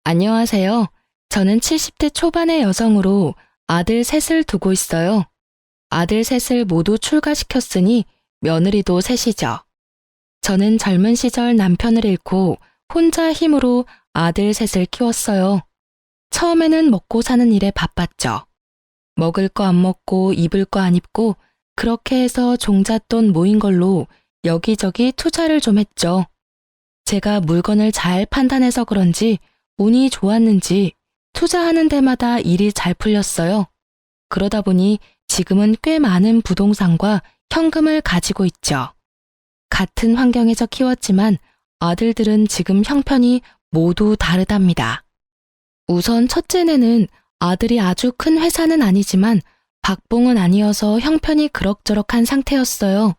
안녕하세요. 저는 70대 초반의 여성으로 아들 셋을 두고 있어요. 아들 셋을 모두 출가시켰으니 며느리도 셋이죠. 저는 젊은 시절 남편을 잃고 혼자 힘으로 아들 셋을 키웠어요. 처음에는 먹고 사는 일에 바빴죠. 먹을 거 안 먹고 입을 거 안 입고 그렇게 해서 종잣돈 모인 걸로 여기저기 투자를 좀 했죠. 제가 물건을 잘 판단해서 그런지 운이 좋았는지 투자하는 데마다 일이 잘 풀렸어요. 그러다 보니 지금은 꽤 많은 부동산과 현금을 가지고 있죠. 같은 환경에서 키웠지만 아들들은 지금 형편이 모두 다르답니다. 우선 첫째네는 아들이 아주 큰 회사는 아니지만 박봉은 아니어서 형편이 그럭저럭한 상태였어요.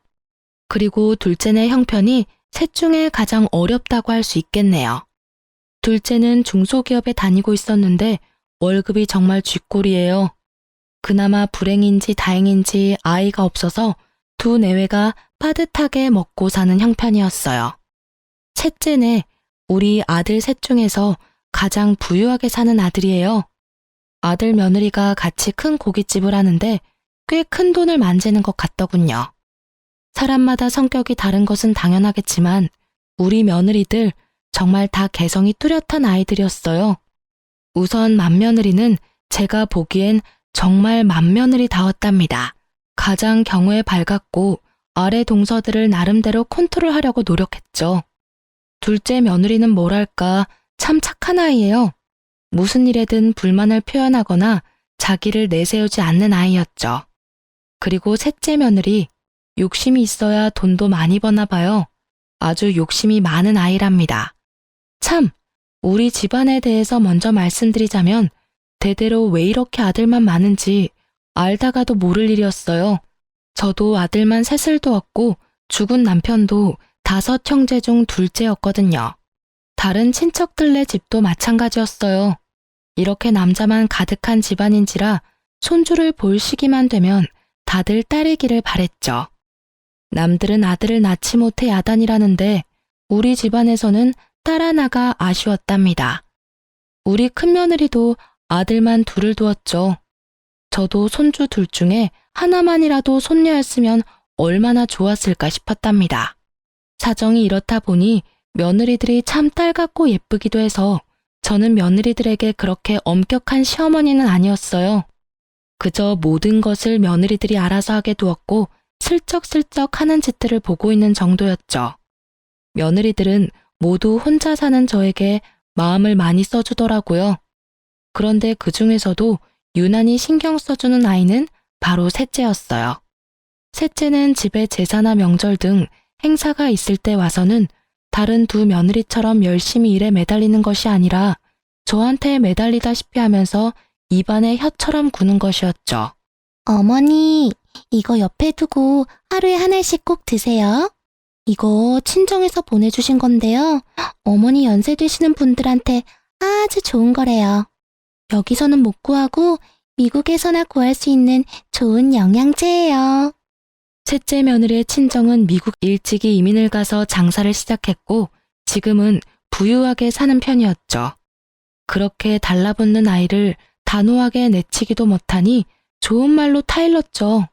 그리고 둘째네 형편이 셋 중에 가장 어렵다고 할 수 있겠네요. 둘째는 중소기업에 다니고 있었는데 월급이 정말 쥐꼬리예요. 그나마 불행인지 다행인지 아이가 없어서 두 내외가 빠듯하게 먹고 사는 형편이었어요. 셋째네, 우리 아들 셋 중에서 가장 부유하게 사는 아들이에요. 아들 며느리가 같이 큰 고깃집을 하는데 꽤 큰 돈을 만지는 것 같더군요. 사람마다 성격이 다른 것은 당연하겠지만 우리 며느리들 정말 다 개성이 뚜렷한 아이들이었어요. 우선 맏며느리는 제가 보기엔 정말 맏며느리다웠답니다. 가장 경우에 밝았고 아래 동서들을 나름대로 컨트롤하려고 노력했죠. 둘째 며느리는 뭐랄까 참 착한 아이예요. 무슨 일에든 불만을 표현하거나 자기를 내세우지 않는 아이였죠. 그리고 셋째 며느리, 욕심이 있어야 돈도 많이 버나 봐요. 아주 욕심이 많은 아이랍니다. 참, 우리 집안에 대해서 먼저 말씀드리자면 대대로 왜 이렇게 아들만 많은지 알다가도 모를 일이었어요. 저도 아들만 셋을 두었고 죽은 남편도 5 형제 중 둘째였거든요. 다른 친척들네 집도 마찬가지였어요. 이렇게 남자만 가득한 집안인지라 손주를 볼 시기만 되면 다들 딸이기를 바랬죠. 남들은 아들을 낳지 못해 야단이라는데 우리 집안에서는 딸 하나가 아쉬웠답니다. 우리 큰며느리도 아들만 둘을 두었죠. 저도 손주 둘 중에 하나만이라도 손녀였으면 얼마나 좋았을까 싶었답니다. 사정이 이렇다 보니 며느리들이 참 딸 같고 예쁘기도 해서 저는 며느리들에게 그렇게 엄격한 시어머니는 아니었어요. 그저 모든 것을 며느리들이 알아서 하게 두었고 슬쩍슬쩍 하는 짓들을 보고 있는 정도였죠. 며느리들은 모두 혼자 사는 저에게 마음을 많이 써주더라고요. 그런데 그 중에서도 유난히 신경 써주는 아이는 바로 셋째였어요. 셋째는 집에 제사나 명절 등 행사가 있을 때 와서는 다른 두 며느리처럼 열심히 일에 매달리는 것이 아니라 저한테 매달리다시피 하면서 입안에 혀처럼 구는 것이었죠. 어머니, 이거 옆에 두고 하루에 하나씩 꼭 드세요. 이거 친정에서 보내주신 건데요. 어머니 연세 되시는 분들한테 아주 좋은 거래요. 여기서는 못 구하고 미국에서나 구할 수 있는 좋은 영양제예요. 셋째 며느리의 친정은 미국 일찍이 이민을 가서 장사를 시작했고 지금은 부유하게 사는 편이었죠. 그렇게 달라붙는 아이를 단호하게 내치기도 못하니 좋은 말로 타일렀죠.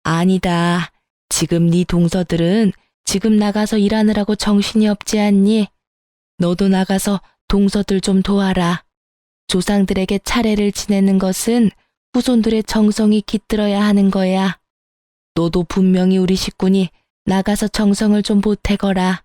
아니다. 지금 네 동서들은 지금 나가서 일하느라고 정신이 없지 않니? 너도 나가서 동서들 좀 도와라. 조상들에게 차례를 지내는 것은 후손들의 정성이 깃들어야 하는 거야. 너도 분명히 우리 식구니 나가서 정성을 좀 보태거라.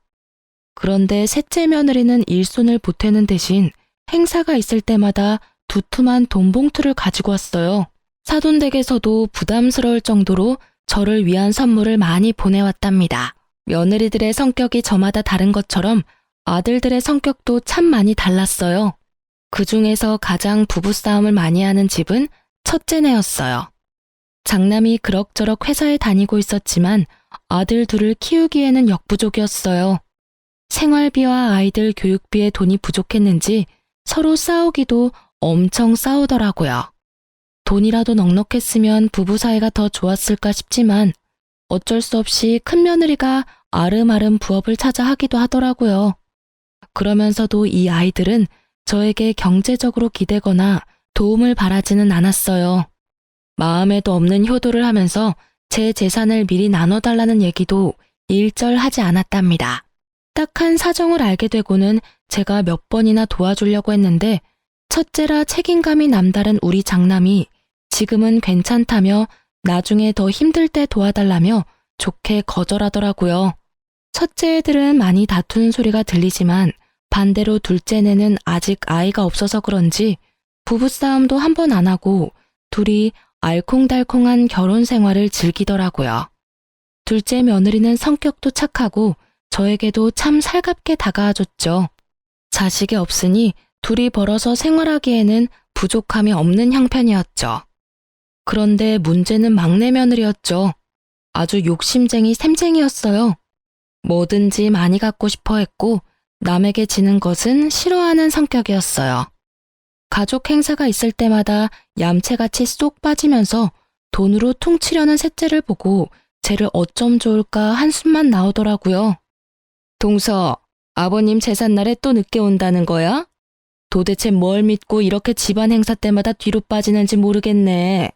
그런데 셋째 며느리는 일손을 보태는 대신 행사가 있을 때마다 두툼한 돈봉투를 가지고 왔어요. 사돈댁에서도 부담스러울 정도로 저를 위한 선물을 많이 보내왔답니다. 며느리들의 성격이 저마다 다른 것처럼 아들들의 성격도 참 많이 달랐어요. 그 중에서 가장 부부싸움을 많이 하는 집은 첫째네였어요. 장남이 그럭저럭 회사에 다니고 있었지만 아들 둘을 키우기에는 역부족이었어요. 생활비와 아이들 교육비에 돈이 부족했는지 서로 싸우기도 엄청 싸우더라고요. 돈이라도 넉넉했으면 부부 사이가 더 좋았을까 싶지만 어쩔 수 없이 큰며느리가 아름아름 부업을 찾아 하기도 하더라고요. 그러면서도 이 아이들은 저에게 경제적으로 기대거나 도움을 바라지는 않았어요. 마음에도 없는 효도를 하면서 제 재산을 미리 나눠달라는 얘기도 일절하지 않았답니다. 딱한 사정을 알게 되고는 제가 몇 번이나 도와주려고 했는데 첫째라 책임감이 남다른 우리 장남이 지금은 괜찮다며 나중에 더 힘들 때 도와달라며 좋게 거절하더라고요. 첫째 애들은 많이 다투는 소리가 들리지만 반대로 둘째네는 아직 아이가 없어서 그런지 부부싸움도 한 번 안 하고 둘이 알콩달콩한 결혼 생활을 즐기더라고요. 둘째 며느리는 성격도 착하고 저에게도 참 살갑게 다가와줬죠. 자식이 없으니 둘이 벌어서 생활하기에는 부족함이 없는 형편이었죠. 그런데 문제는 막내 며느리였죠. 아주 욕심쟁이 샘쟁이였어요. 뭐든지 많이 갖고 싶어 했고 남에게 지는 것은 싫어하는 성격이었어요. 가족 행사가 있을 때마다 얌체같이 쏙 빠지면서 돈으로 퉁치려는 셋째를 보고 쟤를 어쩜 좋을까 한숨만 나오더라고요. 동서, 아버님 제삿날에 또 늦게 온다는 거야? 도대체 뭘 믿고 이렇게 집안 행사 때마다 뒤로 빠지는지 모르겠네.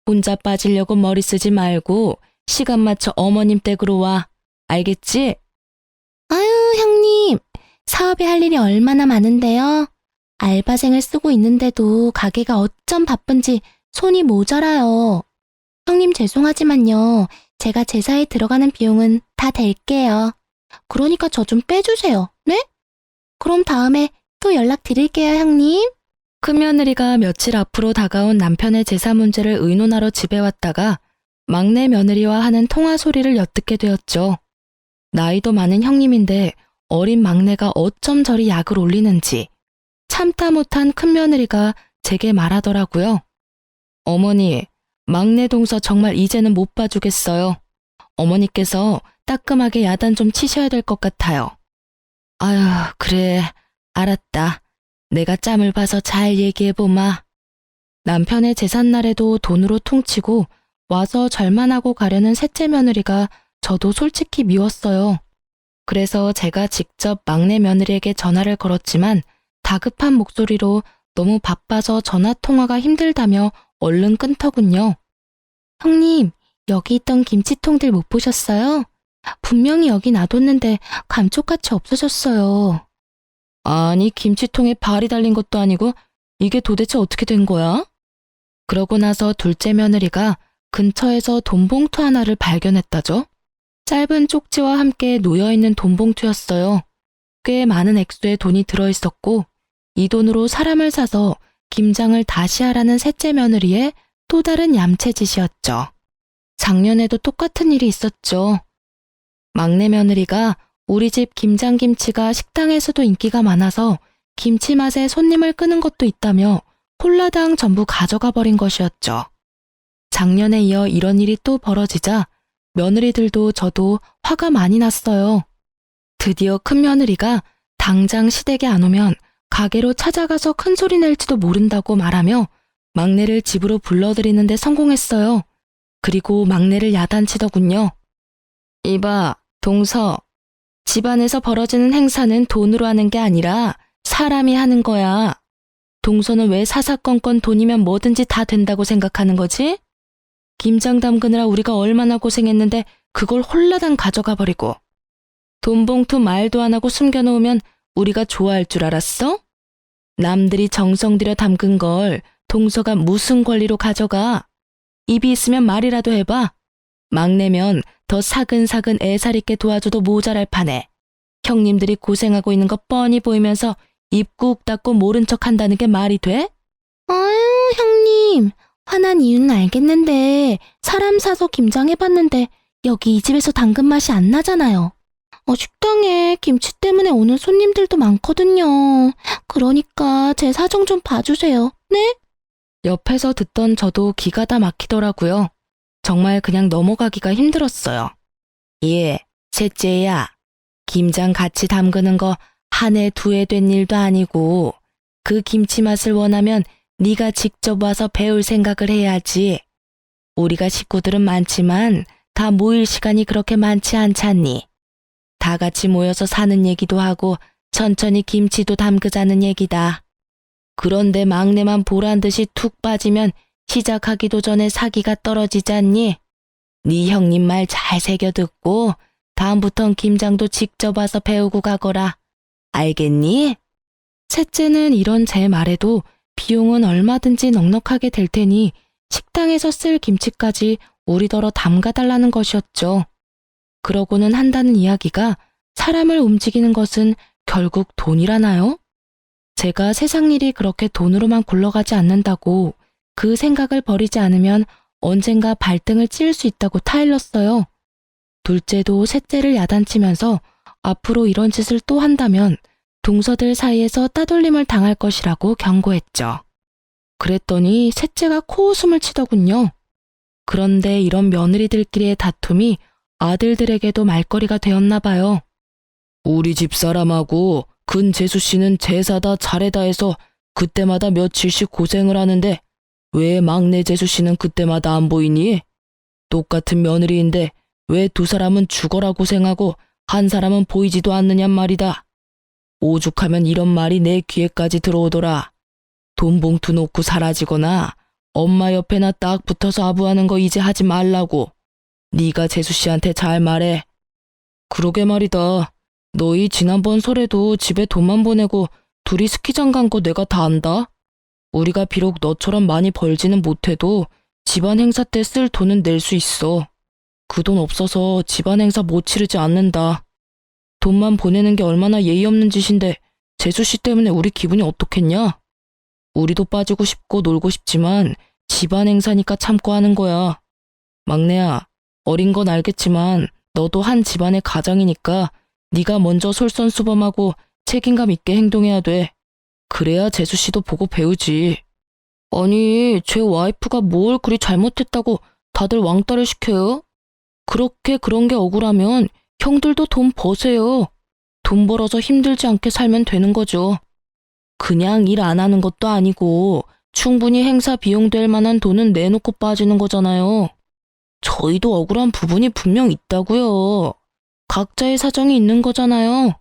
혼자 빠지려고 머리 쓰지 말고 시간 맞춰 어머님 댁으로 와. 알겠지? 아유, 형님. 사업에 할 일이 얼마나 많은데요. 알바생을 쓰고 있는데도 가게가 어쩜 바쁜지 손이 모자라요. 형님 죄송하지만요. 제가 제사에 들어가는 비용은 다 댈게요. 그러니까 저 좀 빼주세요. 네? 그럼 다음에 또 연락드릴게요, 형님. 큰며느리가 며칠 앞으로 다가온 남편의 제사 문제를 의논하러 집에 왔다가 막내 며느리와 하는 통화 소리를 엿듣게 되었죠. 나이도 많은 형님인데 어린 막내가 어쩜 저리 약을 올리는지 참다 못한 큰며느리가 제게 말하더라고요. 어머니, 막내 동서 정말 이제는 못 봐주겠어요. 어머니께서 따끔하게 야단 좀 치셔야 될 것 같아요. 아유, 그래, 알았다. 내가 짬을 봐서 잘 얘기해보마. 남편의 제삿날에도 돈으로 퉁치고 와서 절만하고 가려는 셋째 며느리가 저도 솔직히 미웠어요. 그래서 제가 직접 막내 며느리에게 전화를 걸었지만 다급한 목소리로 너무 바빠서 전화 통화가 힘들다며 얼른 끊더군요. 형님, 여기 있던 김치통들 못 보셨어요? 분명히 여기 놔뒀는데 감쪽같이 없어졌어요. 아니, 김치통에 발이 달린 것도 아니고 이게 도대체 어떻게 된 거야? 그러고 나서 둘째 며느리가 근처에서 돈봉투 하나를 발견했다죠. 짧은 쪽지와 함께 놓여있는 돈봉투였어요. 꽤 많은 액수의 돈이 들어있었고 이 돈으로 사람을 사서 김장을 다시 하라는 셋째 며느리의 또 다른 얌체짓이었죠. 작년에도 똑같은 일이 있었죠. 막내 며느리가 우리 집 김장김치가 식당에서도 인기가 많아서 김치 맛에 손님을 끄는 것도 있다며 홀라당 전부 가져가 버린 것이었죠. 작년에 이어 이런 일이 또 벌어지자 며느리들도 저도 화가 많이 났어요. 드디어 큰며느리가 당장 시댁에 안 오면 가게로 찾아가서 큰 소리 낼지도 모른다고 말하며 막내를 집으로 불러들이는데 성공했어요. 그리고 막내를 야단치더군요. 이봐, 동서. 집안에서 벌어지는 행사는 돈으로 하는 게 아니라 사람이 하는 거야. 동서는 왜 사사건건 돈이면 뭐든지 다 된다고 생각하는 거지? 김장 담그느라 우리가 얼마나 고생했는데 그걸 홀라당 가져가 버리고. 돈봉투 말도 안 하고 숨겨놓으면 우리가 좋아할 줄 알았어? 남들이 정성 들여 담근 걸 동서가 무슨 권리로 가져가? 입이 있으면 말이라도 해봐. 막내면 더 사근사근 애살 있게 도와줘도 모자랄 판에 형님들이 고생하고 있는 거 뻔히 보이면서 입 꾹 닫고 모른 척 한다는 게 말이 돼? 아유, 형님. 화난 이유는 알겠는데 사람 사서 김장해봤는데 여기 이 집에서 담근 맛이 안 나잖아요. 식당에 김치 때문에 오는 손님들도 많거든요. 그러니까 제 사정 좀 봐주세요. 네? 옆에서 듣던 저도 기가 다 막히더라고요. 정말 그냥 넘어가기가 힘들었어요. 예, 셋째야. 김장 같이 담그는 거 한 해 두 해 된 일도 아니고 그 김치 맛을 원하면 네가 직접 와서 배울 생각을 해야지. 우리가 식구들은 많지만 다 모일 시간이 그렇게 많지 않잖니. 다 같이 모여서 사는 얘기도 하고 천천히 김치도 담그자는 얘기다. 그런데 막내만 보란 듯이 툭 빠지면 시작하기도 전에 사기가 떨어지지 않니? 네 형님 말 잘 새겨 듣고 다음부턴 김장도 직접 와서 배우고 가거라. 알겠니? 셋째는 이런 제 말에도 비용은 얼마든지 넉넉하게 될 테니 식당에서 쓸 김치까지 우리더러 담가달라는 것이었죠. 그러고는 한다는 이야기가 사람을 움직이는 것은 결국 돈이라나요? 제가 세상 일이 그렇게 돈으로만 굴러가지 않는다고 그 생각을 버리지 않으면 언젠가 발등을 찌를 수 있다고 타일렀어요. 둘째도 셋째를 야단치면서 앞으로 이런 짓을 또 한다면 동서들 사이에서 따돌림을 당할 것이라고 경고했죠. 그랬더니 셋째가 코웃음을 치더군요. 그런데 이런 며느리들끼리의 다툼이 아들들에게도 말거리가 되었나 봐요. 우리 집사람하고 근재수 씨는 제사다 차례다 해서 그때마다 며칠씩 고생을 하는데 왜 막내 재수 씨는 그때마다 안 보이니? 똑같은 며느리인데 왜 두 사람은 죽어라 고생하고 한 사람은 보이지도 않느냔 말이다. 오죽하면 이런 말이 내 귀에까지 들어오더라. 돈 봉투 놓고 사라지거나 엄마 옆에나 딱 붙어서 아부하는 거 이제 하지 말라고. 네가 재수 씨한테 잘 말해. 그러게 말이다. 너희 지난번 설에도 집에 돈만 보내고 둘이 스키장 간 거 내가 다 안다. 우리가 비록 너처럼 많이 벌지는 못해도 집안 행사 때 쓸 돈은 낼 수 있어. 그 돈 없어서 집안 행사 못 치르지 않는다. 돈만 보내는 게 얼마나 예의 없는 짓인데 재수 씨 때문에 우리 기분이 어떻겠냐? 우리도 빠지고 싶고 놀고 싶지만 집안 행사니까 참고 하는 거야. 막내야, 어린 건 알겠지만 너도 한 집안의 가장이니까 네가 먼저 솔선수범하고 책임감 있게 행동해야 돼. 그래야 재수 씨도 보고 배우지. 아니, 제 와이프가 뭘 그리 잘못했다고 다들 왕따를 시켜요? 그렇게 그런 게 억울하면 형들도 돈 버세요. 돈 벌어서 힘들지 않게 살면 되는 거죠. 그냥 일 안 하는 것도 아니고 충분히 행사 비용 될 만한 돈은 내놓고 빠지는 거잖아요. 저희도 억울한 부분이 분명 있다고요. 각자의 사정이 있는 거잖아요.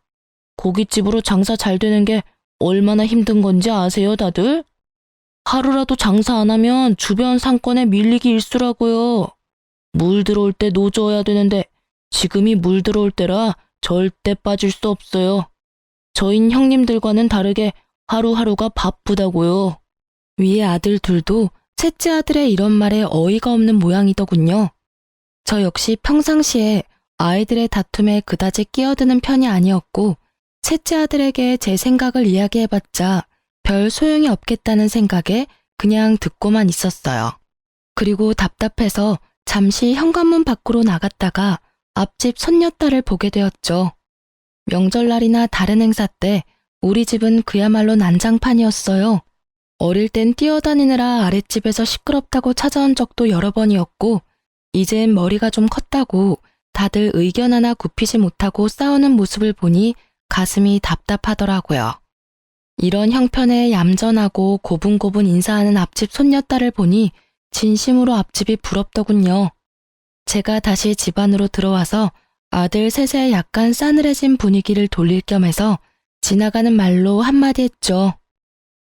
고깃집으로 장사 잘 되는 게 얼마나 힘든 건지 아세요, 다들? 하루라도 장사 안 하면 주변 상권에 밀리기 일쑤라고요. 물 들어올 때 노져야 되는데 지금이 물 들어올 때라 절대 빠질 수 없어요. 저흰 형님들과는 다르게 하루하루가 바쁘다고요. 위에 아들 둘도 셋째 아들의 이런 말에 어이가 없는 모양이더군요. 저 역시 평상시에 아이들의 다툼에 그다지 끼어드는 편이 아니었고 셋째 아들에게 제 생각을 이야기해봤자 별 소용이 없겠다는 생각에 그냥 듣고만 있었어요. 그리고 답답해서 잠시 현관문 밖으로 나갔다가 앞집 손녀딸을 보게 되었죠. 명절날이나 다른 행사 때 우리 집은 그야말로 난장판이었어요. 어릴 땐 뛰어다니느라 아랫집에서 시끄럽다고 찾아온 적도 여러 번이었고 이젠 머리가 좀 컸다고 다들 의견 하나 굽히지 못하고 싸우는 모습을 보니 가슴이 답답하더라고요. 이런 형편에 얌전하고 고분고분 인사하는 앞집 손녀딸을 보니 진심으로 앞집이 부럽더군요. 제가 다시 집 안으로 들어와서 아들 셋의 약간 싸늘해진 분위기를 돌릴 겸 해서 지나가는 말로 한마디 했죠.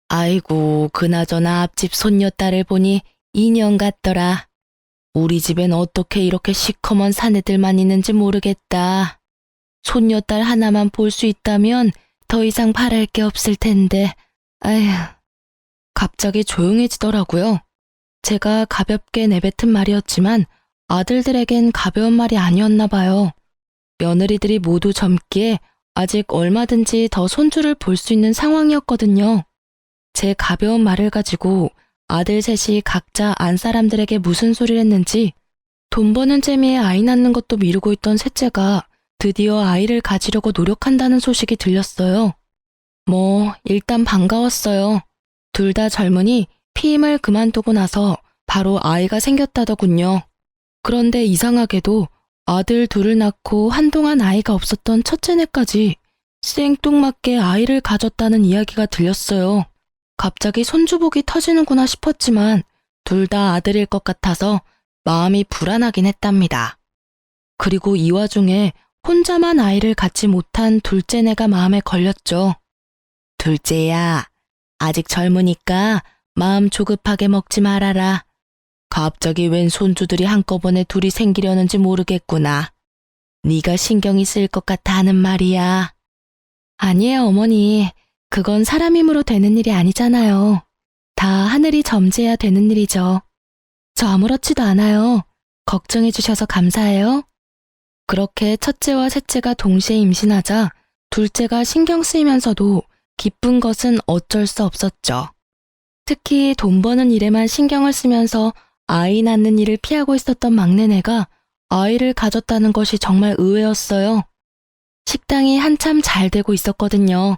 아이고, 그나저나 앞집 손녀딸을 보니 인형 같더라. 우리 집엔 어떻게 이렇게 시커먼 사내들만 있는지 모르겠다. 손녀딸 하나만 볼 수 있다면 더 이상 바랄 게 없을 텐데. 아휴. 갑자기 조용해지더라고요. 제가 가볍게 내뱉은 말이었지만 아들들에겐 가벼운 말이 아니었나 봐요. 며느리들이 모두 젊기에 아직 얼마든지 더 손주를 볼 수 있는 상황이었거든요. 제 가벼운 말을 가지고 아들 셋이 각자 안 사람들에게 무슨 소리를 했는지 돈 버는 재미에 아이 낳는 것도 미루고 있던 셋째가 드디어 아이를 가지려고 노력한다는 소식이 들렸어요. 일단 반가웠어요. 둘 다 젊으니 피임을 그만두고 나서 바로 아이가 생겼다더군요. 그런데 이상하게도 아들 둘을 낳고 한동안 아이가 없었던 첫째네까지 생뚱맞게 아이를 가졌다는 이야기가 들렸어요. 갑자기 손주복이 터지는구나 싶었지만 둘 다 아들일 것 같아서 마음이 불안하긴 했답니다. 그리고 이 와중에 혼자만 아이를 갖지 못한 둘째네가 마음에 걸렸죠. 둘째야, 아직 젊으니까 마음 조급하게 먹지 말아라. 갑자기 웬 손주들이 한꺼번에 둘이 생기려는지 모르겠구나. 네가 신경이 쓰일 것 같아 하는 말이야. 아니에요, 어머니. 그건 사람 힘으로 되는 일이 아니잖아요. 다 하늘이 점지해야 되는 일이죠. 저 아무렇지도 않아요. 걱정해 주셔서 감사해요. 그렇게 첫째와 셋째가 동시에 임신하자 둘째가 신경 쓰이면서도 기쁜 것은 어쩔 수 없었죠. 특히 돈 버는 일에만 신경을 쓰면서 아이 낳는 일을 피하고 있었던 막내네가 아이를 가졌다는 것이 정말 의외였어요. 식당이 한참 잘 되고 있었거든요.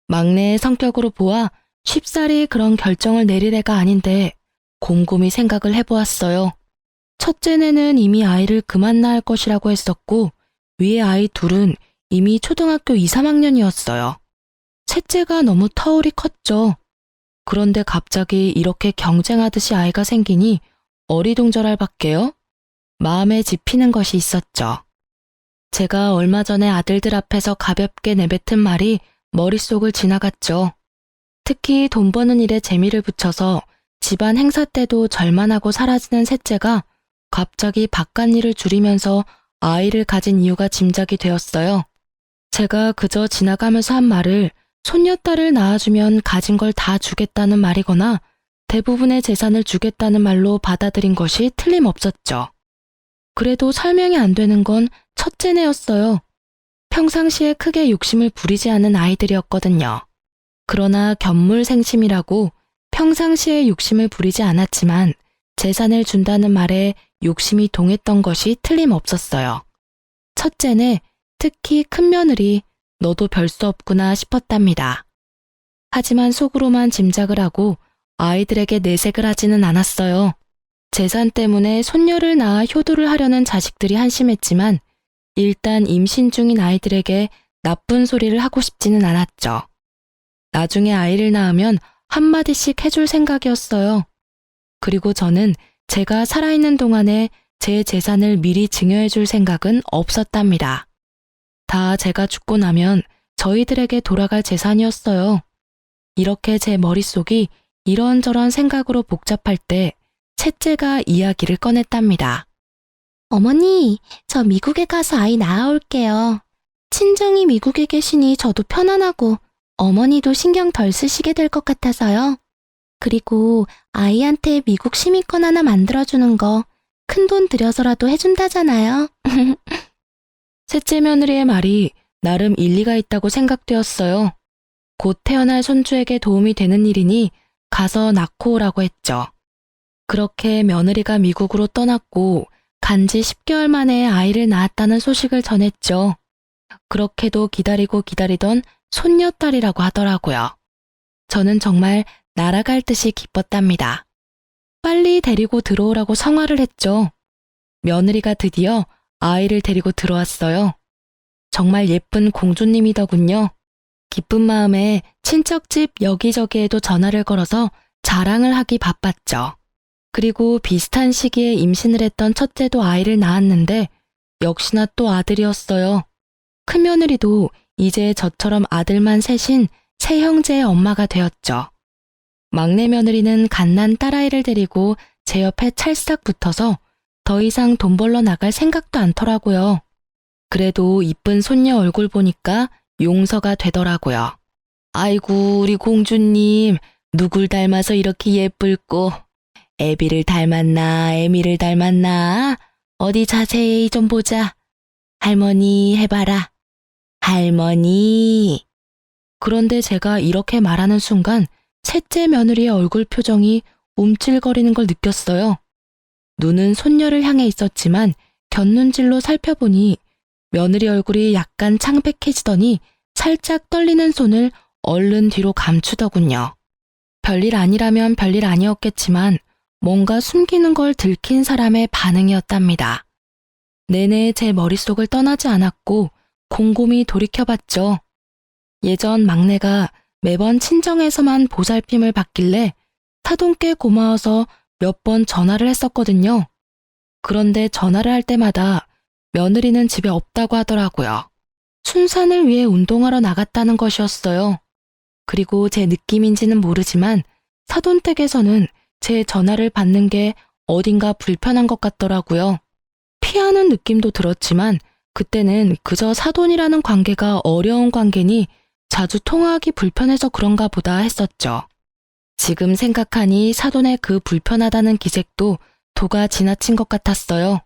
막내의 성격으로 보아 쉽사리 그런 결정을 내릴 애가 아닌데 곰곰이 생각을 해보았어요. 첫째네는 이미 아이를 그만 낳을 것이라고 했었고 위에 아이 둘은 이미 초등학교 2, 3학년이었어요. 셋째가 너무 터울이 컸죠. 그런데 갑자기 이렇게 경쟁하듯이 아이가 생기니 어리둥절할 밖에요. 마음에 집히는 것이 있었죠. 제가 얼마 전에 아들들 앞에서 가볍게 내뱉은 말이 머릿속을 지나갔죠. 특히 돈 버는 일에 재미를 붙여서 집안 행사 때도 절만 하고 사라지는 셋째가 갑자기 바깥일을 줄이면서 아이를 가진 이유가 짐작이 되었어요. 제가 그저 지나가면서 한 말을 손녀딸을 낳아주면 가진 걸 다 주겠다는 말이거나 대부분의 재산을 주겠다는 말로 받아들인 것이 틀림없었죠. 그래도 설명이 안 되는 건 첫째네였어요. 평상시에 크게 욕심을 부리지 않는 아이들이었거든요. 그러나 견물생심이라고 평상시에 욕심을 부리지 않았지만 재산을 준다는 말에 욕심이 동했던 것이 틀림없었어요. 첫째네, 특히 큰 며느리, 너도 별 수 없구나 싶었답니다. 하지만 속으로만 짐작을 하고 아이들에게 내색을 하지는 않았어요. 재산 때문에 손녀를 낳아 효도를 하려는 자식들이 한심했지만 일단 임신 중인 아이들에게 나쁜 소리를 하고 싶지는 않았죠. 나중에 아이를 낳으면 한마디씩 해줄 생각이었어요. 그리고 저는 제가 살아있는 동안에 제 재산을 미리 증여해줄 생각은 없었답니다. 다 제가 죽고 나면 저희들에게 돌아갈 재산이었어요. 이렇게 제 머릿속이 이런저런 생각으로 복잡할 때 셋째가 이야기를 꺼냈답니다. 어머니, 저 미국에 가서 아이 낳아올게요. 친정이 미국에 계시니 저도 편안하고 어머니도 신경 덜 쓰시게 될 것 같아서요. 그리고 아이한테 미국 시민권 하나 만들어주는 거 큰 돈 들여서라도 해준다잖아요. 셋째 며느리의 말이 나름 일리가 있다고 생각되었어요. 곧 태어날 손주에게 도움이 되는 일이니 가서 낳고 오라고 했죠. 그렇게 며느리가 미국으로 떠났고 간지 10개월 만에 아이를 낳았다는 소식을 전했죠. 그렇게도 기다리고 기다리던 손녀딸이라고 하더라고요. 저는 정말 날아갈 듯이 기뻤답니다. 빨리 데리고 들어오라고 성화를 했죠. 며느리가 드디어 아이를 데리고 들어왔어요. 정말 예쁜 공주님이더군요. 기쁜 마음에 친척집 여기저기에도 전화를 걸어서 자랑을 하기 바빴죠. 그리고 비슷한 시기에 임신을 했던 첫째도 아이를 낳았는데 역시나 또 아들이었어요. 큰며느리도 이제 저처럼 아들만 셋인 세 형제의 엄마가 되었죠. 막내 며느리는 갓난 딸아이를 데리고 제 옆에 찰싹 붙어서 더 이상 돈 벌러 나갈 생각도 않더라고요. 그래도 이쁜 손녀 얼굴 보니까 용서가 되더라고요. 아이고, 우리 공주님, 누굴 닮아서 이렇게 예쁠꼬. 애비를 닮았나, 애미를 닮았나? 어디 자세히 좀 보자. 할머니 해봐라. 할머니. 그런데 제가 이렇게 말하는 순간 셋째 며느리의 얼굴 표정이 움찔거리는 걸 느꼈어요. 눈은 손녀를 향해 있었지만 곁눈질로 살펴보니 며느리 얼굴이 약간 창백해지더니 살짝 떨리는 손을 얼른 뒤로 감추더군요. 별일 아니라면 별일 아니었겠지만 뭔가 숨기는 걸 들킨 사람의 반응이었답니다. 내내 제 머릿속을 떠나지 않았고 곰곰이 돌이켜봤죠. 예전 막내가 매번 친정에서만 보살핌을 받길래 사돈께 고마워서 몇 번 전화를 했었거든요. 그런데 전화를 할 때마다 며느리는 집에 없다고 하더라고요. 순산을 위해 운동하러 나갔다는 것이었어요. 그리고 제 느낌인지는 모르지만 사돈댁에서는 제 전화를 받는 게 어딘가 불편한 것 같더라고요. 피하는 느낌도 들었지만 그때는 그저 사돈이라는 관계가 어려운 관계니 자주 통화하기 불편해서 그런가 보다 했었죠. 지금 생각하니 사돈의 그 불편하다는 기색도 도가 지나친 것 같았어요.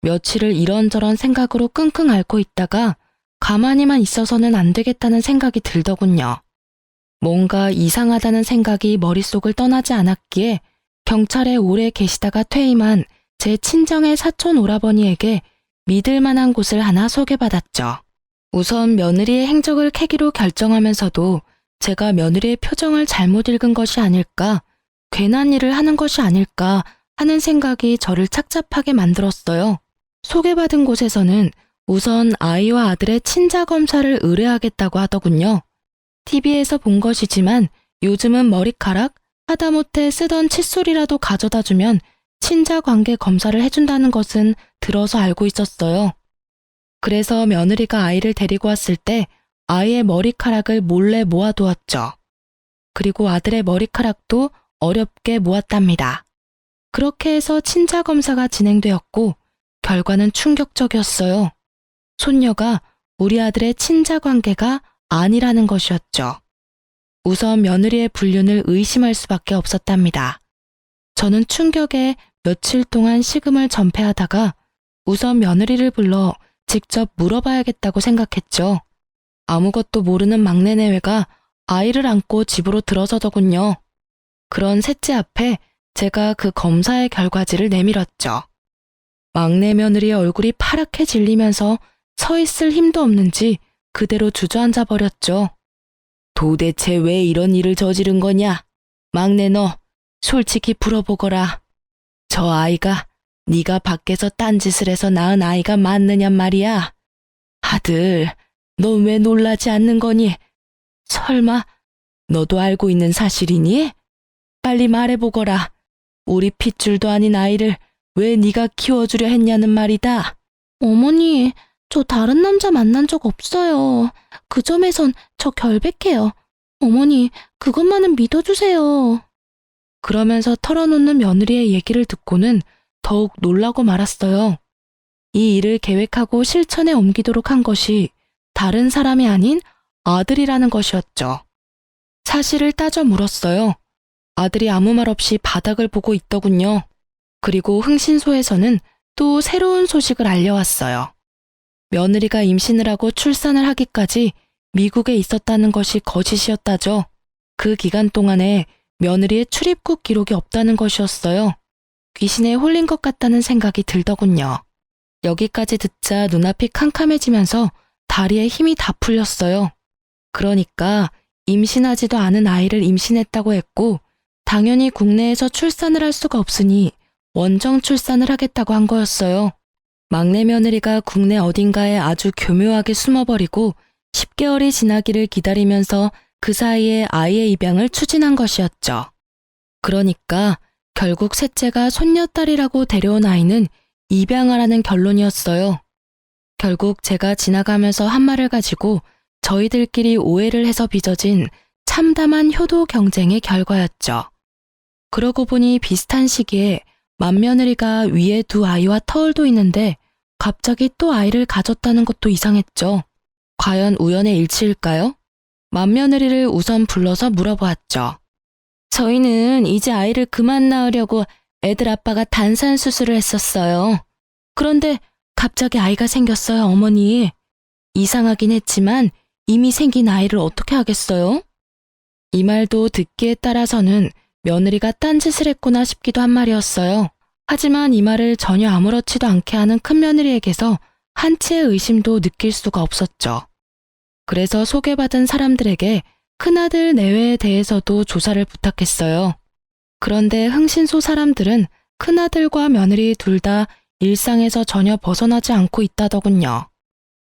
며칠을 이런저런 생각으로 끙끙 앓고 있다가 가만히만 있어서는 안 되겠다는 생각이 들더군요. 뭔가 이상하다는 생각이 머릿속을 떠나지 않았기에 경찰에 오래 계시다가 퇴임한 제 친정의 사촌 오라버니에게 믿을 만한 곳을 하나 소개받았죠. 우선 며느리의 행적을 캐기로 결정하면서도 제가 며느리의 표정을 잘못 읽은 것이 아닐까, 괜한 일을 하는 것이 아닐까 하는 생각이 저를 착잡하게 만들었어요. 소개받은 곳에서는 우선 아이와 아들의 친자 검사를 의뢰하겠다고 하더군요. TV에서 본 것이지만 요즘은 머리카락, 하다못해 쓰던 칫솔이라도 가져다 주면 친자 관계 검사를 해준다는 것은 들어서 알고 있었어요. 그래서 며느리가 아이를 데리고 왔을 때 아이의 머리카락을 몰래 모아두었죠. 그리고 아들의 머리카락도 어렵게 모았답니다. 그렇게 해서 친자 검사가 진행되었고 결과는 충격적이었어요. 손녀가 우리 아들의 친자 관계가 아니라는 것이었죠. 우선 며느리의 불륜을 의심할 수밖에 없었답니다. 저는 충격에 며칠 동안 식음을 전폐하다가 우선 며느리를 불러 직접 물어봐야겠다고 생각했죠. 아무것도 모르는 막내 내외가 아이를 안고 집으로 들어서더군요. 그런 셋째 앞에 제가 그 검사의 결과지를 내밀었죠. 막내 며느리의 얼굴이 파랗게 질리면서 서 있을 힘도 없는지 그대로 주저앉아 버렸죠. 도대체 왜 이런 일을 저지른 거냐? 막내 너, 솔직히 물어보거라. 저 아이가 네가 밖에서 딴짓을 해서 낳은 아이가 맞느냔 말이야. 아들, 넌 왜 놀라지 않는 거니? 설마 너도 알고 있는 사실이니? 빨리 말해보거라. 우리 핏줄도 아닌 아이를 왜 네가 키워주려 했냐는 말이다. 어머니, 저 다른 남자 만난 적 없어요. 그 점에선 저 결백해요. 어머니, 그것만은 믿어주세요. 그러면서 털어놓는 며느리의 얘기를 듣고는 더욱 놀라고 말았어요. 이 일을 계획하고 실천에 옮기도록 한 것이 다른 사람이 아닌 아들이라는 것이었죠. 사실을 따져 물었어요. 아들이 아무 말 없이 바닥을 보고 있더군요. 그리고 흥신소에서는 또 새로운 소식을 알려왔어요. 며느리가 임신을 하고 출산을 하기까지 미국에 있었다는 것이 거짓이었다죠. 그 기간 동안에 며느리의 출입국 기록이 없다는 것이었어요. 귀신에 홀린 것 같다는 생각이 들더군요. 여기까지 듣자 눈앞이 캄캄해지면서 다리에 힘이 다 풀렸어요. 그러니까 임신하지도 않은 아이를 임신했다고 했고 당연히 국내에서 출산을 할 수가 없으니 원정 출산을 하겠다고 한 거였어요. 막내 며느리가 국내 어딘가에 아주 교묘하게 숨어버리고 10개월이 지나기를 기다리면서 그 사이에 아이의 입양을 추진한 것이었죠. 그러니까 결국 셋째가 손녀딸이라고 데려온 아이는 입양하라는 결론이었어요. 결국 제가 지나가면서 한 말을 가지고 저희들끼리 오해를 해서 빚어진 참담한 효도 경쟁의 결과였죠. 그러고 보니 비슷한 시기에 맏며느리가 위에 두 아이와 터울도 있는데 갑자기 또 아이를 가졌다는 것도 이상했죠. 과연 우연의 일치일까요? 맏며느리를 우선 불러서 물어보았죠. 저희는 이제 아이를 그만 낳으려고 애들 아빠가 단산 수술을 했었어요. 그런데 갑자기 아이가 생겼어요, 어머니. 이상하긴 했지만 이미 생긴 아이를 어떻게 하겠어요? 이 말도 듣기에 따라서는 며느리가 딴짓을 했구나 싶기도 한 말이었어요. 하지만 이 말을 전혀 아무렇지도 않게 하는 큰며느리에게서 한치의 의심도 느낄 수가 없었죠. 그래서 소개받은 사람들에게 큰아들 내외에 대해서도 조사를 부탁했어요. 그런데 흥신소 사람들은 큰아들과 며느리 둘 다 일상에서 전혀 벗어나지 않고 있다더군요.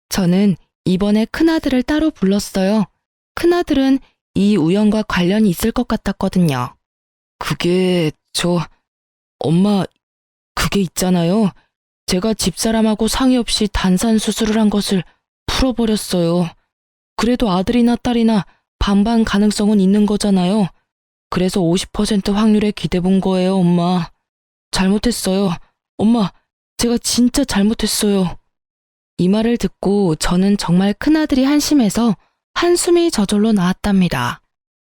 저는 이번에 큰아들을 따로 불렀어요. 큰아들은 이 우연과 관련이 있을 것 같았거든요. 엄마, 그게 있잖아요. 제가 집사람하고 상의 없이 단산 수술을 한 것을 풀어버렸어요. 그래도 아들이나 딸이나 반반 가능성은 있는 거잖아요. 그래서 50% 확률에 기대본 거예요, 엄마. 잘못했어요. 엄마, 제가 진짜 잘못했어요. 이 말을 듣고 저는 정말 큰아들이 한심해서 한숨이 저절로 나왔답니다.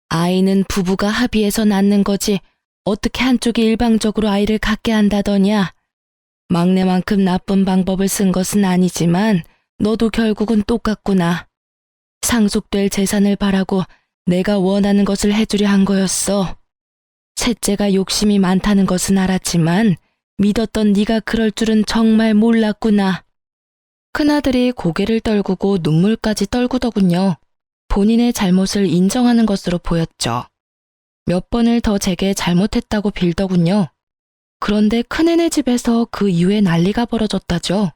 아이는 부부가 합의해서 낳는 거지 어떻게 한쪽이 일방적으로 아이를 갖게 한다더냐. 막내만큼 나쁜 방법을 쓴 것은 아니지만 너도 결국은 똑같구나. 상속될 재산을 바라고 내가 원하는 것을 해주려 한 거였어. 셋째가 욕심이 많다는 것은 알았지만 믿었던 네가 그럴 줄은 정말 몰랐구나. 큰아들이 고개를 떨구고 눈물까지 떨구더군요. 본인의 잘못을 인정하는 것으로 보였죠. 몇 번을 더 제게 잘못했다고 빌더군요. 그런데 큰애네 집에서 그 이후에 난리가 벌어졌다죠.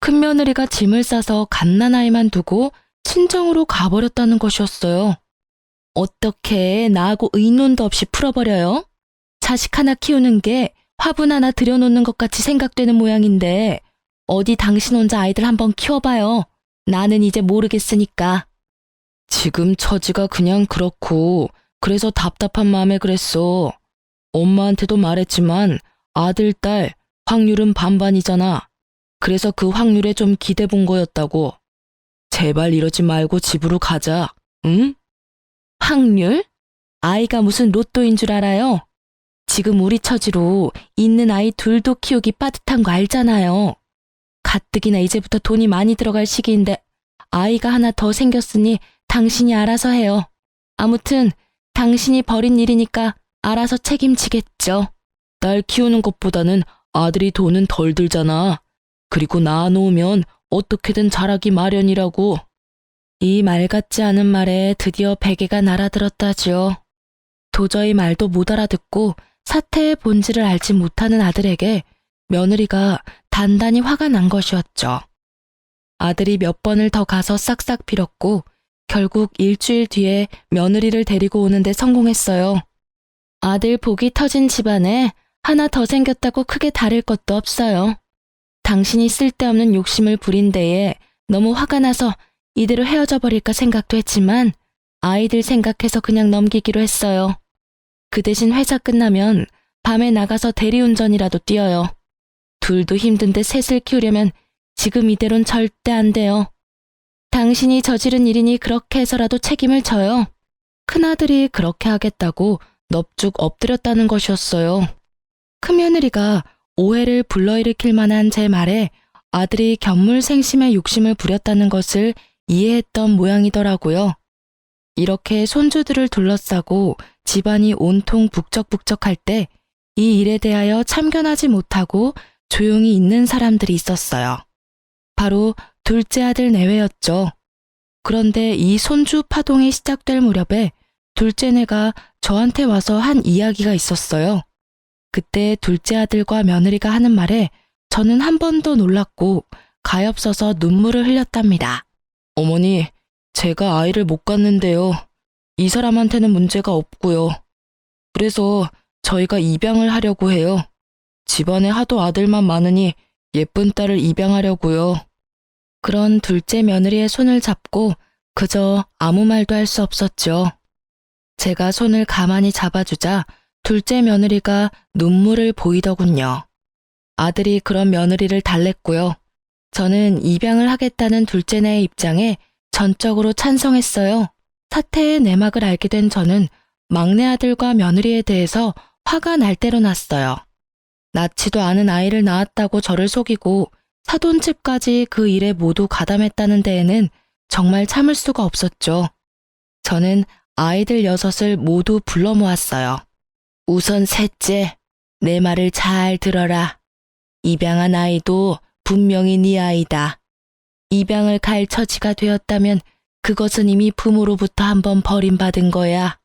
큰며느리가 짐을 싸서 갓난아이만 두고 친정으로 가버렸다는 것이었어요. 어떻게 나하고 의논도 없이 풀어버려요? 자식 하나 키우는 게 화분 하나 들여놓는 것 같이 생각되는 모양인데 어디 당신 혼자 아이들 한번 키워봐요. 나는 이제 모르겠으니까. 지금 처지가 그냥 그렇고 그래서 답답한 마음에 그랬어. 엄마한테도 말했지만 아들, 딸 확률은 반반이잖아. 그래서 그 확률에 좀 기대본 거였다고. 제발 이러지 말고 집으로 가자. 응? 확률? 아이가 무슨 로또인 줄 알아요? 지금 우리 처지로 있는 아이 둘도 키우기 빠듯한 거 알잖아요. 가뜩이나 이제부터 돈이 많이 들어갈 시기인데 아이가 하나 더 생겼으니 당신이 알아서 해요. 아무튼 당신이 벌인 일이니까 알아서 책임지겠죠. 딸 키우는 것보다는 아들이 돈은 덜 들잖아. 그리고 낳아놓으면 어떻게든 자라기 마련이라고. 이 말 같지 않은 말에 드디어 베개가 날아들었다지요. 도저히 말도 못 알아듣고 사태의 본질을 알지 못하는 아들에게 며느리가 단단히 화가 난 것이었죠. 아들이 몇 번을 더 가서 싹싹 빌었고 결국 일주일 뒤에 며느리를 데리고 오는데 성공했어요. 아들 복이 터진 집안에 하나 더 생겼다고 크게 다를 것도 없어요. 당신이 쓸데없는 욕심을 부린 데에 너무 화가 나서 이대로 헤어져 버릴까 생각도 했지만 아이들 생각해서 그냥 넘기기로 했어요. 그 대신 회사 끝나면 밤에 나가서 대리운전이라도 뛰어요. 둘도 힘든데 셋을 키우려면 지금 이대로는 절대 안 돼요. 당신이 저지른 일이니 그렇게 해서라도 책임을 져요. 큰아들이 그렇게 하겠다고 넙죽 엎드렸다는 것이었어요. 큰며느리가 오해를 불러일으킬 만한 제 말에 아들이 견물생심의 욕심을 부렸다는 것을 이해했던 모양이더라고요. 이렇게 손주들을 둘러싸고 집안이 온통 북적북적할 때 이 일에 대하여 참견하지 못하고 조용히 있는 사람들이 있었어요. 바로 둘째 아들 내외였죠. 그런데 이 손주 파동이 시작될 무렵에 둘째네가 저한테 와서 한 이야기가 있었어요. 그때 둘째 아들과 며느리가 하는 말에 저는 한 번 더 놀랐고 가엾어서 눈물을 흘렸답니다. 어머니, 제가 아이를 못 갖는데요. 이 사람한테는 문제가 없고요. 그래서 저희가 입양을 하려고 해요. 집안에 하도 아들만 많으니 예쁜 딸을 입양하려고요. 그런 둘째 며느리의 손을 잡고 그저 아무 말도 할 수 없었죠. 제가 손을 가만히 잡아주자 둘째 며느리가 눈물을 보이더군요. 아들이 그런 며느리를 달랬고요. 저는 입양을 하겠다는 둘째네의 입장에 전적으로 찬성했어요. 사태의 내막을 알게 된 저는 막내 아들과 며느리에 대해서 화가 날 대로 났어요. 낳지도 않은 아이를 낳았다고 저를 속이고 사돈집까지 그 일에 모두 가담했다는 데에는 정말 참을 수가 없었죠. 저는 아이들 6을 모두 불러 모았어요. 우선 셋째, 내 말을 잘 들어라. 입양한 아이도 분명히 네 아이다. 입양을 갈 처지가 되었다면 그것은 이미 부모로부터 한번 버림받은 거야.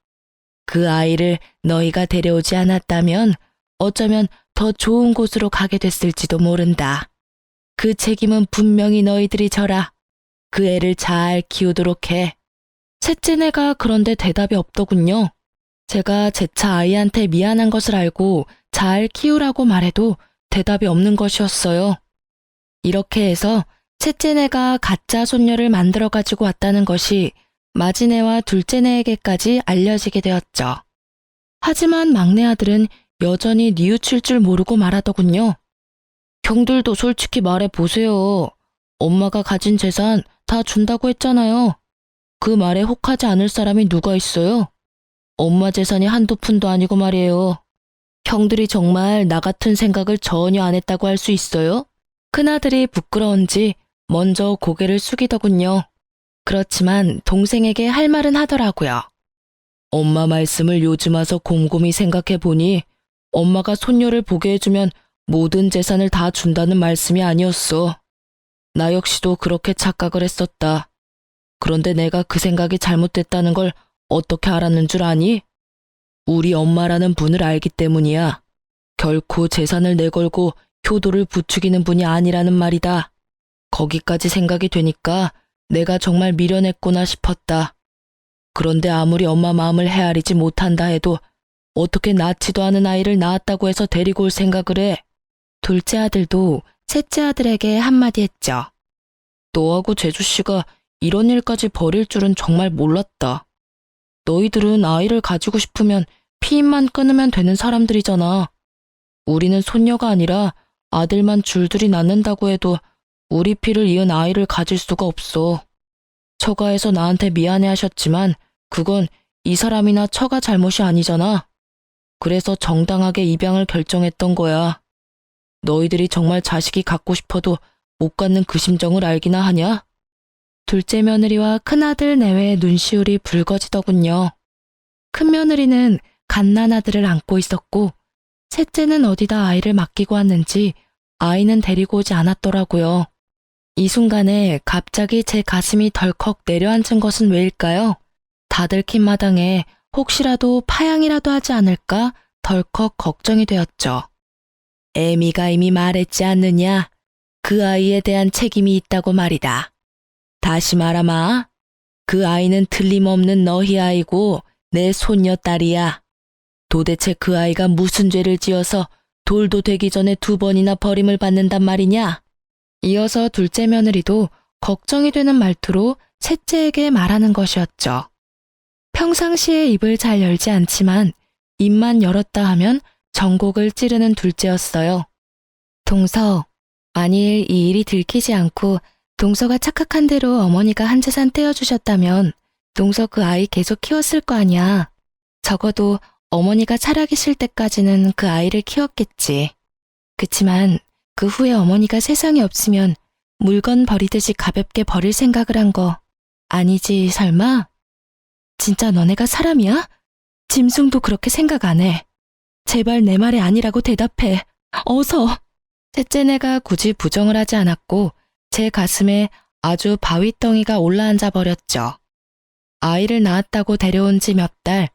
그 아이를 너희가 데려오지 않았다면 어쩌면 더 좋은 곳으로 가게 됐을지도 모른다. 그 책임은 분명히 너희들이 져라. 그 애를 잘 키우도록 해. 셋째네가 그런데 대답이 없더군요. 제가 재차 아이한테 미안한 것을 알고 잘 키우라고 말해도 대답이 없는 것이었어요. 이렇게 해서 셋째네가 가짜 손녀를 만들어 가지고 왔다는 것이 마지네와 둘째네에게까지 알려지게 되었죠. 하지만 막내 아들은 여전히 뉘우칠 줄 모르고 말하더군요. 형들도 솔직히 말해 보세요. 엄마가 가진 재산 다 준다고 했잖아요. 그 말에 혹하지 않을 사람이 누가 있어요? 엄마 재산이 한두 푼도 아니고 말이에요. 형들이 정말 나 같은 생각을 전혀 안 했다고 할 수 있어요? 큰아들이 부끄러운지 먼저 고개를 숙이더군요. 그렇지만 동생에게 할 말은 하더라고요. 엄마 말씀을 요즘 와서 곰곰이 생각해 보니 엄마가 손녀를 보게 해주면 모든 재산을 다 준다는 말씀이 아니었어. 나 역시도 그렇게 착각을 했었다. 그런데 내가 그 생각이 잘못됐다는 걸 어떻게 알았는 줄 아니? 우리 엄마라는 분을 알기 때문이야. 결코 재산을 내걸고 효도를 부추기는 분이 아니라는 말이다. 거기까지 생각이 되니까 내가 정말 미련했구나 싶었다. 그런데 아무리 엄마 마음을 헤아리지 못한다 해도 어떻게 낳지도 않은 아이를 낳았다고 해서 데리고 올 생각을 해? 둘째 아들도 셋째 아들에게 한마디 했죠. 너하고 재주씨가 이런 일까지 벌일 줄은 정말 몰랐다. 너희들은 아이를 가지고 싶으면 피임만 끊으면 되는 사람들이잖아. 우리는 손녀가 아니라 아들만 줄줄이 낳는다고 해도 우리 피를 이은 아이를 가질 수가 없어. 처가에서 나한테 미안해 하셨지만 그건 이 사람이나 처가 잘못이 아니잖아. 그래서 정당하게 입양을 결정했던 거야. 너희들이 정말 자식이 갖고 싶어도 못 갖는 그 심정을 알기나 하냐? 둘째 며느리와 큰아들 내외의 눈시울이 붉어지더군요. 큰며느리는 갓난아들을 안고 있었고 셋째는 어디다 아이를 맡기고 왔는지 아이는 데리고 오지 않았더라고요. 이 순간에 갑자기 제 가슴이 덜컥 내려앉은 것은 왜일까요? 다들 킨 마당에 혹시라도 파양이라도 하지 않을까 덜컥 걱정이 되었죠. 애미가 이미 말했지 않느냐? 그 아이에 대한 책임이 있다고 말이다. 다시 말하마. 그 아이는 틀림없는 너희 아이고 내 손녀딸이야. 도대체 그 아이가 무슨 죄를 지어서 돌도 되기 전에 2번이나 버림을 받는단 말이냐? 이어서 둘째 며느리도 걱정이 되는 말투로 셋째에게 말하는 것이었죠. 평상시에 입을 잘 열지 않지만 입만 열었다 하면 전곡을 찌르는 둘째였어요. 동서, 만일 이 일이 들키지 않고 동서가 착각한 대로 어머니가 한 재산 떼어주셨다면 동서 그 아이 계속 키웠을 거 아니야. 적어도 어머니가 살아계실 때까지는 그 아이를 키웠겠지. 그치만 그 후에 어머니가 세상에 없으면 물건 버리듯이 가볍게 버릴 생각을 한 거 아니지 설마? 진짜 너네가 사람이야? 짐승도 그렇게 생각 안 해. 제발 내 말이 아니라고 대답해. 어서. 셋째네가 굳이 부정을 하지 않았고 제 가슴에 아주 바위덩이가 올라앉아 버렸죠. 아이를 낳았다고 데려온 지 몇 달,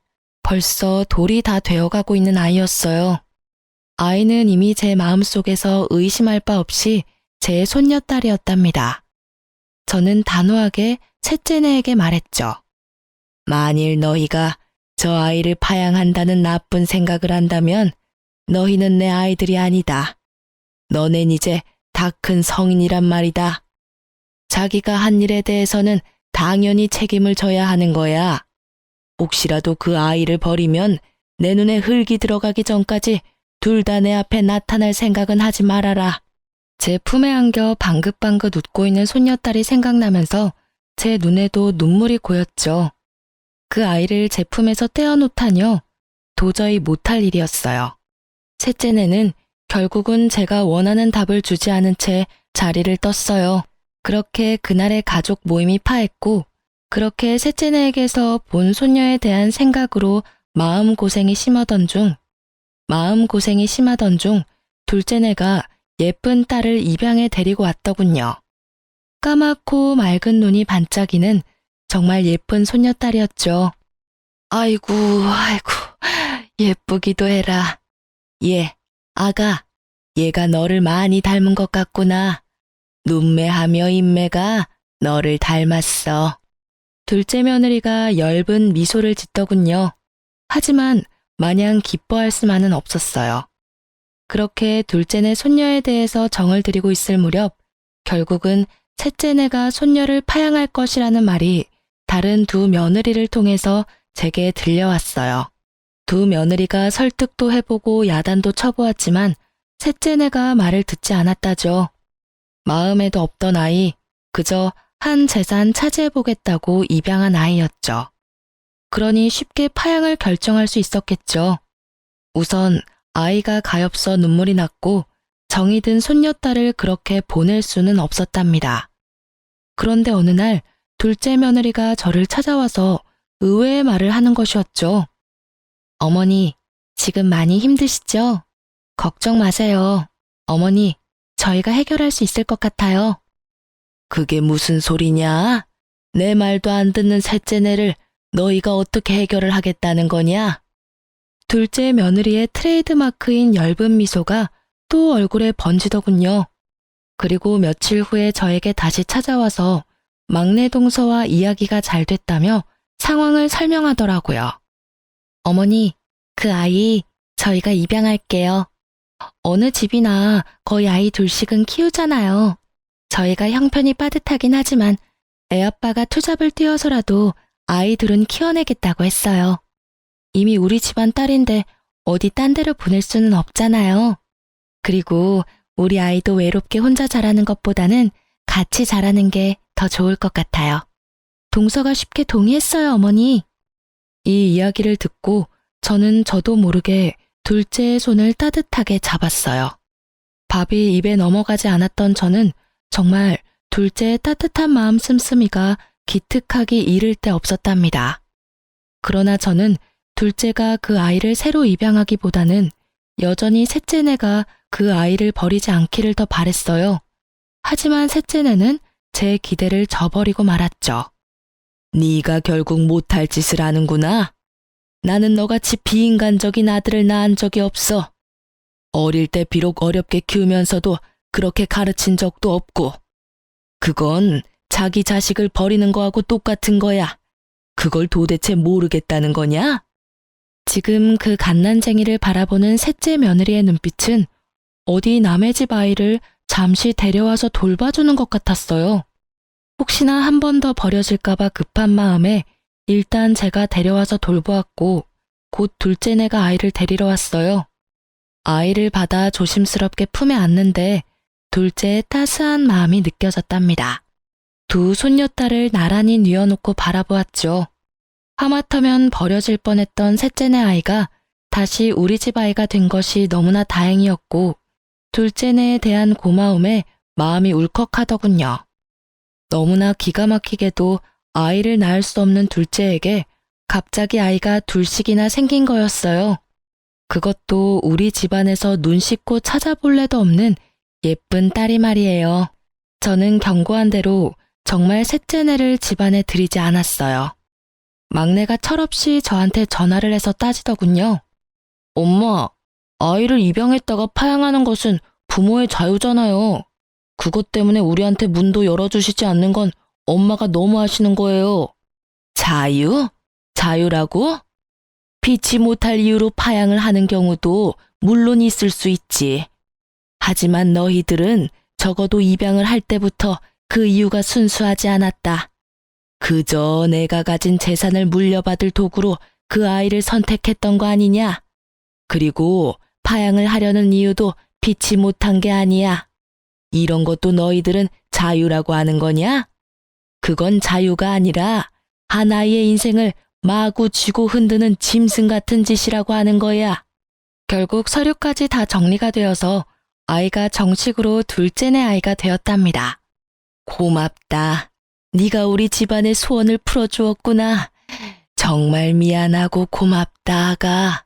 벌써 돌이 다 되어가고 있는 아이였어요. 아이는 이미 제 마음속에서 의심할 바 없이 제 손녀딸이었답니다. 저는 단호하게 셋째네에게 말했죠. 만일 너희가 저 아이를 파양한다는 나쁜 생각을 한다면 너희는 내 아이들이 아니다. 너넨 이제 다 큰 성인이란 말이다. 자기가 한 일에 대해서는 당연히 책임을 져야 하는 거야. 혹시라도 그 아이를 버리면 내 눈에 흙이 들어가기 전까지 둘 다 내 앞에 나타날 생각은 하지 말아라. 제 품에 안겨 방긋방긋 웃고 있는 손녀딸이 생각나면서 제 눈에도 눈물이 고였죠. 그 아이를 제 품에서 떼어놓다니요. 도저히 못할 일이었어요. 셋째네는 결국은 제가 원하는 답을 주지 않은 채 자리를 떴어요. 그렇게 그날의 가족 모임이 파했고 그렇게 셋째네에게서 본 손녀에 대한 생각으로 마음고생이 심하던 중 둘째네가 예쁜 딸을 입양해 데리고 왔더군요. 까맣고 맑은 눈이 반짝이는 정말 예쁜 손녀딸이었죠. 아이고, 예쁘기도 해라. 아가, 얘가 너를 많이 닮은 것 같구나. 눈매하며 인매가 너를 닮았어. 둘째 며느리가 엷은 미소를 짓더군요. 하지만 마냥 기뻐할 수만은 없었어요. 그렇게 둘째네 손녀에 대해서 정을 들이고 있을 무렵 결국은 셋째네가 손녀를 파양할 것이라는 말이 다른 두 며느리를 통해서 제게 들려왔어요. 두 며느리가 설득도 해보고 야단도 쳐보았지만 셋째네가 말을 듣지 않았다죠. 마음에도 없던 아이, 그저 한 재산 차지해보겠다고 입양한 아이였죠. 그러니 쉽게 파양을 결정할 수 있었겠죠. 우선 아이가 가엾어 눈물이 났고 정이 든 손녀딸을 그렇게 보낼 수는 없었답니다. 그런데 어느 날 둘째 며느리가 저를 찾아와서 의외의 말을 하는 것이었죠. 어머니, 지금 많이 힘드시죠? 걱정 마세요. 어머니, 저희가 해결할 수 있을 것 같아요. 그게 무슨 소리냐? 내 말도 안 듣는 셋째네를 너희가 어떻게 해결을 하겠다는 거냐? 둘째 며느리의 트레이드마크인 엷은 미소가 또 얼굴에 번지더군요. 그리고 며칠 후에 저에게 다시 찾아와서 막내 동서와 이야기가 잘 됐다며 상황을 설명하더라고요. 어머니, 그 아이 저희가 입양할게요. 어느 집이나 거의 아이 둘씩은 키우잖아요. 저희가 형편이 빠듯하긴 하지만 애아빠가 투잡을 뛰어서라도 아이 둘은 키워내겠다고 했어요. 이미 우리 집안 딸인데 어디 딴 데로 보낼 수는 없잖아요. 그리고 우리 아이도 외롭게 혼자 자라는 것보다는 같이 자라는 게 더 좋을 것 같아요. 동서가 쉽게 동의했어요, 어머니. 이 이야기를 듣고 저는 저도 모르게 둘째의 손을 따뜻하게 잡았어요. 밥이 입에 넘어가지 않았던 저는 정말 둘째의 따뜻한 마음 씀씀이가 기특하기 이를 데 없었답니다. 그러나 저는 둘째가 그 아이를 새로 입양하기보다는 여전히 셋째네가 그 아이를 버리지 않기를 더 바랬어요. 하지만 셋째네는 제 기대를 저버리고 말았죠. 네가 결국 못할 짓을 하는구나. 나는 너같이 비인간적인 아들을 낳은 적이 없어. 어릴 때 비록 어렵게 키우면서도 그렇게 가르친 적도 없고. 그건 자기 자식을 버리는 거하고 똑같은 거야. 그걸 도대체 모르겠다는 거냐? 지금 그 갓난쟁이를 바라보는 셋째 며느리의 눈빛은 어디 남의 집 아이를 잠시 데려와서 돌봐주는 것 같았어요. 혹시나 한 번 더 버려질까봐 급한 마음에 일단 제가 데려와서 돌보았고 곧 둘째네가 아이를 데리러 왔어요. 아이를 받아 조심스럽게 품에 안는데 둘째의 따스한 마음이 느껴졌답니다. 두 손녀딸을 나란히 뉘어놓고 바라보았죠. 하마터면 버려질 뻔했던 셋째네 아이가 다시 우리 집 아이가 된 것이 너무나 다행이었고 둘째네에 대한 고마움에 마음이 울컥하더군요. 너무나 기가 막히게도 아이를 낳을 수 없는 둘째에게 갑자기 아이가 둘씩이나 생긴 거였어요. 그것도 우리 집안에서 눈 씻고 찾아볼 애도 없는 예쁜 딸이 말이에요. 저는 경고한 대로 정말 셋째네를 집안에 들이지 않았어요. 막내가 철없이 저한테 전화를 해서 따지더군요. 엄마, 아이를 입양했다가 파양하는 것은 부모의 자유잖아요. 그것 때문에 우리한테 문도 열어주시지 않는 건 엄마가 너무 하시는 거예요. 자유? 자유라고? 피치 못할 이유로 파양을 하는 경우도 물론 있을 수 있지. 하지만 너희들은 적어도 입양을 할 때부터 그 이유가 순수하지 않았다. 그저 내가 가진 재산을 물려받을 도구로 그 아이를 선택했던 거 아니냐? 그리고 파양을 하려는 이유도 피치 못한 게 아니야. 이런 것도 너희들은 자유라고 하는 거냐? 그건 자유가 아니라 한 아이의 인생을 마구 쥐고 흔드는 짐승 같은 짓이라고 하는 거야. 결국 서류까지 다 정리가 되어서 아이가 정식으로 둘째네 아이가 되었답니다. 고맙다. 네가 우리 집안의 소원을 풀어주었구나. 정말 미안하고 고맙다, 아가.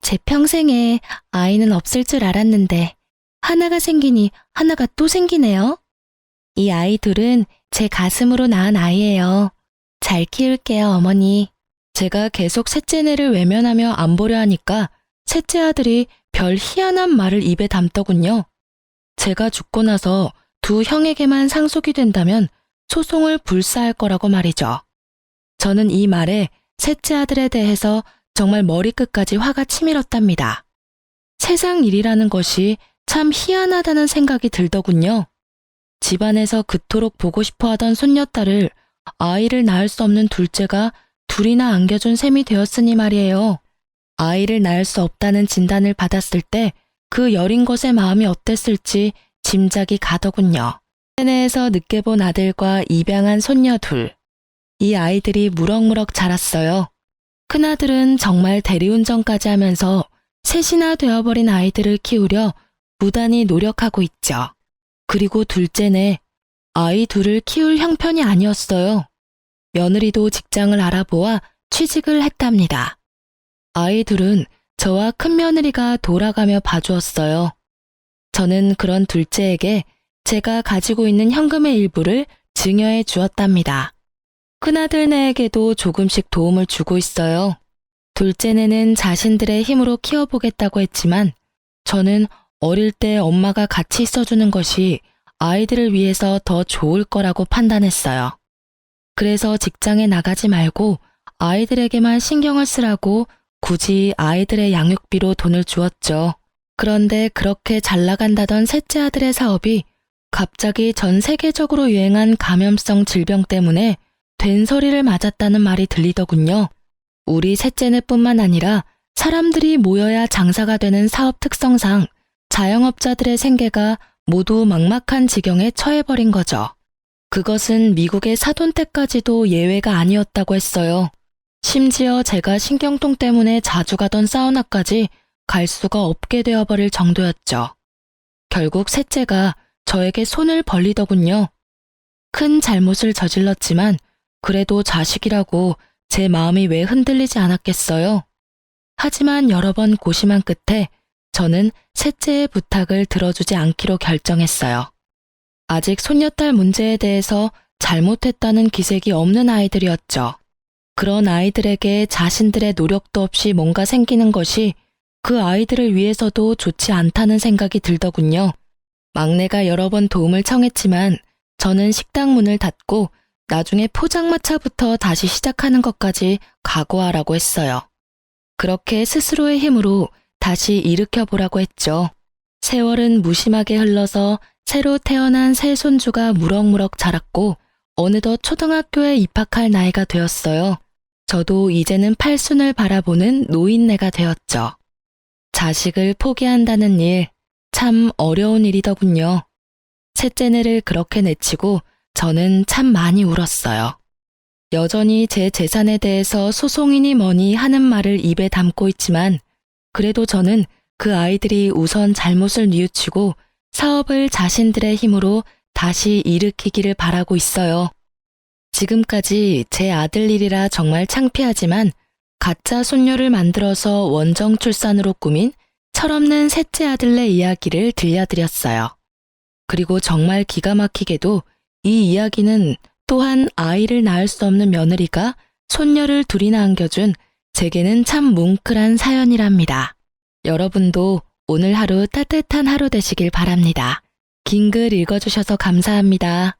제 평생에 아이는 없을 줄 알았는데 하나가 생기니 하나가 또 생기네요. 이 아이 둘은 제 가슴으로 낳은 아이예요. 잘 키울게요, 어머니. 제가 계속 셋째네를 외면하며 안 보려 하니까 셋째 아들이 별 희한한 말을 입에 담더군요. 제가 죽고 나서 두 형에게만 상속이 된다면 소송을 불사할 거라고 말이죠. 저는 이 말에 셋째 아들에 대해서 정말 머리끝까지 화가 치밀었답니다. 세상 일이라는 것이 참 희한하다는 생각이 들더군요. 집안에서 그토록 보고 싶어 하던 손녀딸을 아이를 낳을 수 없는 둘째가 둘이나 안겨준 셈이 되었으니 말이에요. 아이를 낳을 수 없다는 진단을 받았을 때 그 여린 것의 마음이 어땠을지 짐작이 가더군요. 세내에서 늦게 본 아들과 입양한 손녀 둘. 이 아이들이 무럭무럭 자랐어요. 큰아들은 정말 대리운전까지 하면서 셋이나 되어버린 아이들을 키우려 무단히 노력하고 있죠. 그리고 둘째네, 아이 둘을 키울 형편이 아니었어요. 며느리도 직장을 알아보아 취직을 했답니다. 아이 둘은 저와 큰며느리가 돌아가며 봐주었어요. 저는 그런 둘째에게 제가 가지고 있는 현금의 일부를 증여해 주었답니다. 큰아들네에게도 조금씩 도움을 주고 있어요. 둘째네는 자신들의 힘으로 키워보겠다고 했지만 저는 어릴 때 엄마가 같이 있어주는 것이 아이들을 위해서 더 좋을 거라고 판단했어요. 그래서 직장에 나가지 말고 아이들에게만 신경을 쓰라고 굳이 아이들의 양육비로 돈을 주었죠. 그런데 그렇게 잘 나간다던 셋째 아들의 사업이 갑자기 전 세계적으로 유행한 감염성 질병 때문에 된서리를 맞았다는 말이 들리더군요. 우리 셋째네뿐만 아니라 사람들이 모여야 장사가 되는 사업 특성상 자영업자들의 생계가 모두 막막한 지경에 처해버린 거죠. 그것은 미국의 사돈 때까지도 예외가 아니었다고 했어요. 심지어 제가 신경통 때문에 자주 가던 사우나까지 갈 수가 없게 되어버릴 정도였죠. 결국 셋째가 저에게 손을 벌리더군요. 큰 잘못을 저질렀지만 그래도 자식이라고 제 마음이 왜 흔들리지 않았겠어요. 하지만 여러 번 고심한 끝에 저는 셋째의 부탁을 들어주지 않기로 결정했어요. 아직 손녀딸 문제에 대해서 잘못했다는 기색이 없는 아이들이었죠. 그런 아이들에게 자신들의 노력도 없이 뭔가 생기는 것이 그 아이들을 위해서도 좋지 않다는 생각이 들더군요. 막내가 여러 번 도움을 청했지만 저는 식당 문을 닫고 나중에 포장마차부터 다시 시작하는 것까지 각오하라고 했어요. 그렇게 스스로의 힘으로 다시 일으켜보라고 했죠. 세월은 무심하게 흘러서 새로 태어난 새 손주가 무럭무럭 자랐고 어느덧 초등학교에 입학할 나이가 되었어요. 저도 이제는 팔순을 바라보는 노인네가 되었죠. 자식을 포기한다는 일, 참 어려운 일이더군요. 셋째네를 그렇게 내치고 저는 참 많이 울었어요. 여전히 제 재산에 대해서 소송이니 뭐니 하는 말을 입에 담고 있지만 그래도 저는 그 아이들이 우선 잘못을 뉘우치고 사업을 자신들의 힘으로 다시 일으키기를 바라고 있어요. 지금까지 제 아들 일이라 정말 창피하지만 가짜 손녀를 만들어서 원정 출산으로 꾸민 철없는 셋째 아들네 이야기를 들려드렸어요. 그리고 정말 기가 막히게도 이 이야기는 또한 아이를 낳을 수 없는 며느리가 손녀를 둘이나 안겨준 제게는 참 뭉클한 사연이랍니다. 여러분도 오늘 하루 따뜻한 하루 되시길 바랍니다. 긴 글 읽어주셔서 감사합니다.